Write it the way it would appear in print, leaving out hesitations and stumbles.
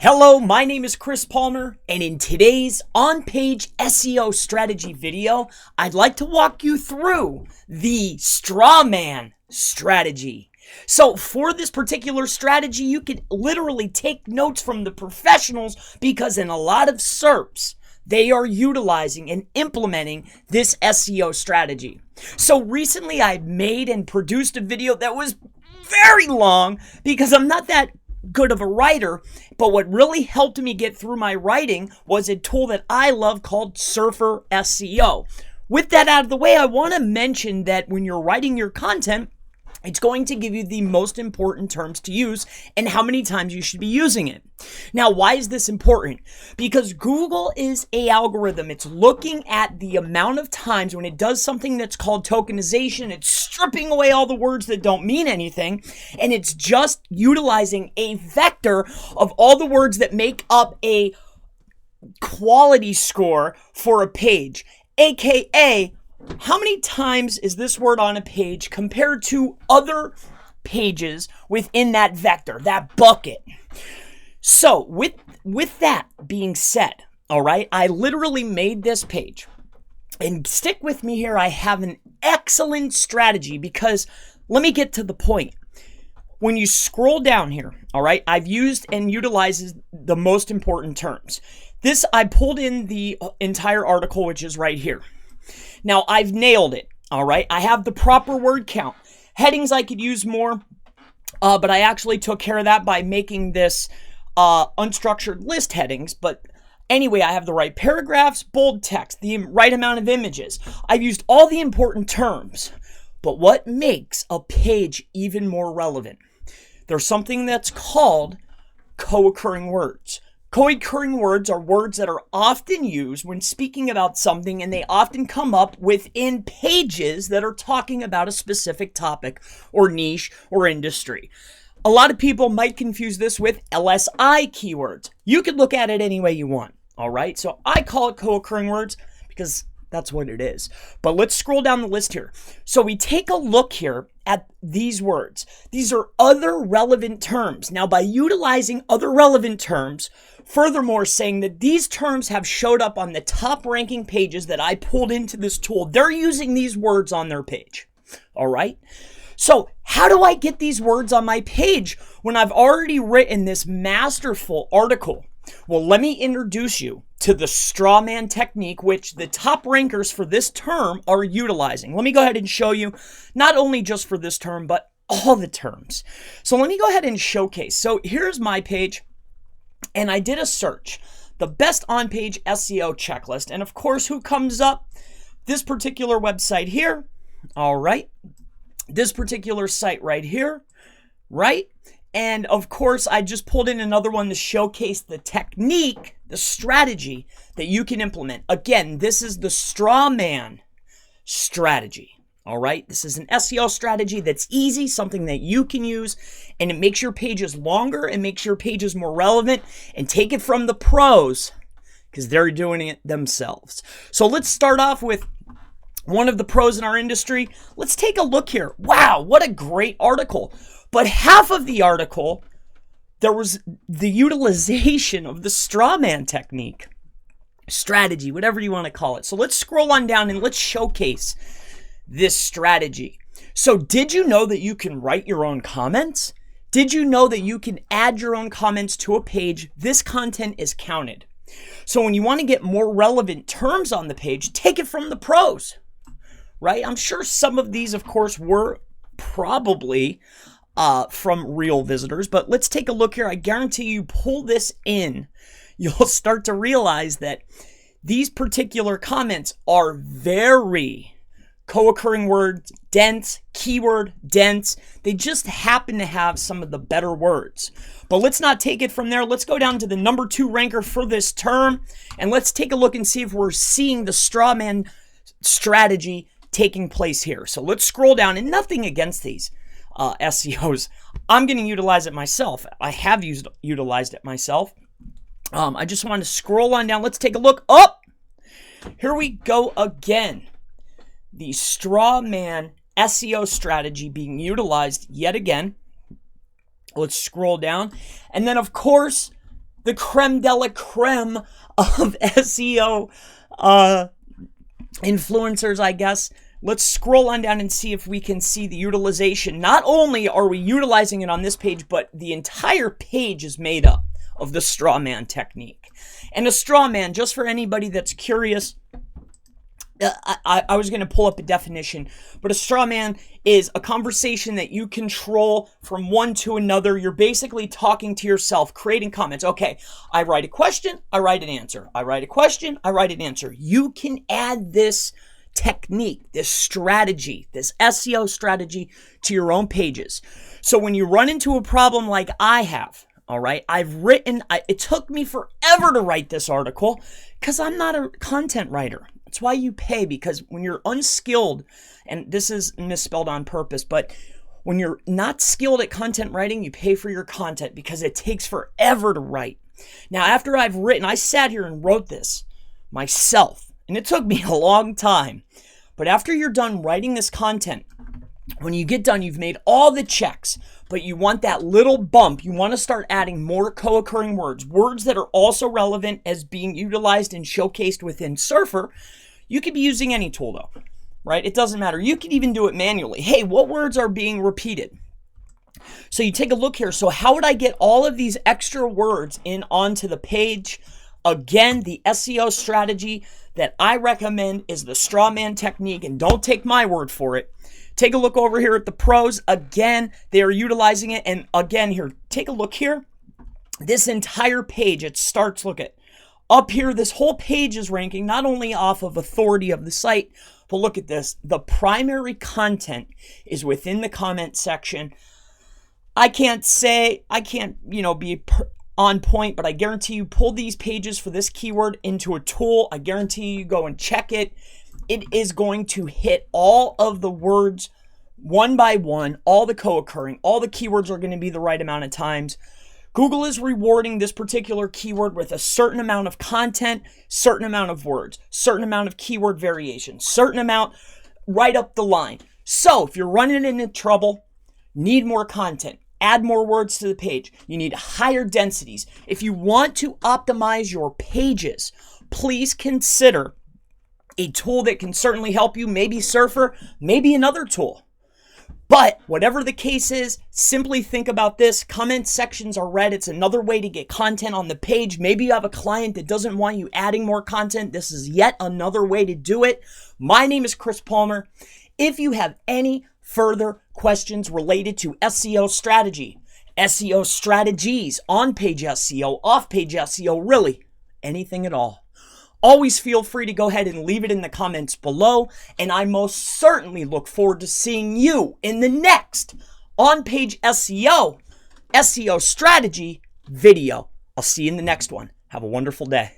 Hello, my name is Chris Palmer, and in today's on-page SEO strategy video, I'd like to walk you through the straw man strategy. So for this particular strategy, you can literally take notes from the professionals because in a lot of SERPs, they are utilizing and implementing this SEO strategy. So recently I made and produced a video that was very long because I'm not that good of a writer, but what really helped me get through my writing was a tool that I love called Surfer SEO. With that out of the way, I want to mention that when you're writing your content, it's going to give you the most important terms to use and how many times you should be using it. Now, why is this important? Because Google is an algorithm. It's looking at the amount of times when it does something that's called tokenization. It's stripping away all the words that don't mean anything, and it's just utilizing a vector of all the words that make up a quality score for a page, aka how many times is this word on a page compared to other pages within that vector, that bucket? So with that being said, all right, I literally made this page. And stick with me here, I have an excellent strategy because let me get to the point. When you scroll down here, all right, I've used and utilized the most important terms. This, I pulled in the entire article, which is right here. Now, I've nailed it, all right? I have the proper word count. Headings I could use more, but I actually took care of that by making this unstructured list headings. But anyway, I have the right paragraphs, bold text, the right amount of images. I've used all the important terms. But what makes a page even more relevant? There's something that's called co-occurring words. Co-occurring words are words that are often used when speaking about something, and they often come up within pages that are talking about a specific topic or niche or industry. A lot of people might confuse this with LSI keywords. You can look at it any way you want, all right? So I call it co-occurring words because that's what it is. But let's scroll down the list here. So we take a look here at these words. These are other relevant terms. Now, by utilizing other relevant terms, furthermore saying that these terms have showed up on the top ranking pages that I pulled into this tool, they're using these words on their page. All right. So how do I get these words on my page when I've already written this masterful article? Well, let me introduce you to the straw man technique, which the top rankers for this term are utilizing. Let me go ahead and show you, not only just for this term, but all the terms. So let me go ahead and showcase. So here's my page, and I did a search, the best on-page SEO checklist. And of course, who comes up? This particular website here. All right. This particular site right here. Right. And of course, I just pulled in another one to showcase the technique, the strategy that you can implement. Again, this is the straw man strategy. All right. This is an SEO strategy that's easy, something that you can use, and it makes your pages longer and makes your pages more relevant, and take it from the pros because they're doing it themselves. So let's start off with one of the pros in our industry. Let's take a look here. Wow, what a great article. But half of the article, there was the utilization of the straw man technique, strategy, whatever you want to call it. So let's scroll on down and let's showcase this strategy. So did you know that you can write your own comments? Did you know that you can add your own comments to a page? This content is counted. So when you want to get more relevant terms on the page, take it from the pros, right? I'm sure some of these, of course, were probably from real visitors, but let's take a look here. I guarantee you pull this in, you'll start to realize that these particular comments are very co-occurring words, dense, keyword dense. They just happen to have some of the better words. But let's not take it from there. Let's go down to the number 2 ranker for this term, and let's take a look and see if we're seeing the straw man strategy taking place here. So let's scroll down, and nothing against these SEOs. I'm going to utilize it myself. I have utilized it myself. I just want to scroll on down. Let's take a look. Oh, here we go again. The straw man SEO strategy being utilized yet again. Let's scroll down. And then, of course, the creme de la creme of SEO influencers, I guess. Let's scroll on down and see if we can see the utilization. Not only are we utilizing it on this page, but the entire page is made up of the straw man technique. And a straw man, just for anybody that's curious, I was going to pull up a definition, but a straw man is a conversation that you control from one to another. You're basically talking to yourself, creating comments. Okay, I write a question, I write an answer. I write a question, I write an answer. You can add this technique, this strategy, this SEO strategy to your own pages. So when you run into a problem like I have, all right, it took me forever to write this article because I'm not a content writer. That's why you pay, because when you're unskilled, and this is misspelled on purpose, but when you're not skilled at content writing, you pay for your content because it takes forever to write. Now, after I've written, I sat here and wrote this myself, and it took me a long time. But after you're done writing this content, when you get done, you've made all the checks, but you want that little bump. You want to start adding more co-occurring words that are also relevant as being utilized and showcased within Surfer. You could be using any tool though, right? It doesn't matter. You could even do it manually. Hey, what words are being repeated? So you take a look here. So how would I get all of these extra words in onto the page? Again, the SEO strategy that I recommend is the straw man technique, and don't take my word for it. Take a look over here at the pros. Again, they are utilizing it. And again, here, take a look here. This entire page, it starts, look at, up here, this whole page is ranking not only off of authority of the site, but look at this. The primary content is within the comment section. I can't, be on point, but I guarantee you pull these pages for this keyword into a tool. I guarantee you go and check it. It is going to hit all of the words one by one, all the co-occurring, all the keywords are going to be the right amount of times. Google is rewarding this particular keyword with a certain amount of content, certain amount of words, certain amount of keyword variation, certain amount right up the line. So if you're running into trouble, need more content, add more words to the page. You need higher densities. If you want to optimize your pages, please consider a tool that can certainly help you, maybe Surfer, maybe another tool. But whatever the case is, simply think about this. Comment sections are read. It's another way to get content on the page. Maybe you have a client that doesn't want you adding more content. This is yet another way to do it. My name is Chris Palmer. If you have any further questions related to SEO strategy, SEO strategies, on-page SEO, off-page SEO, really anything at all, always feel free to go ahead and leave it in the comments below, and I most certainly look forward to seeing you in the next on-page SEO strategy video. I'll see you in the next one. Have a wonderful day.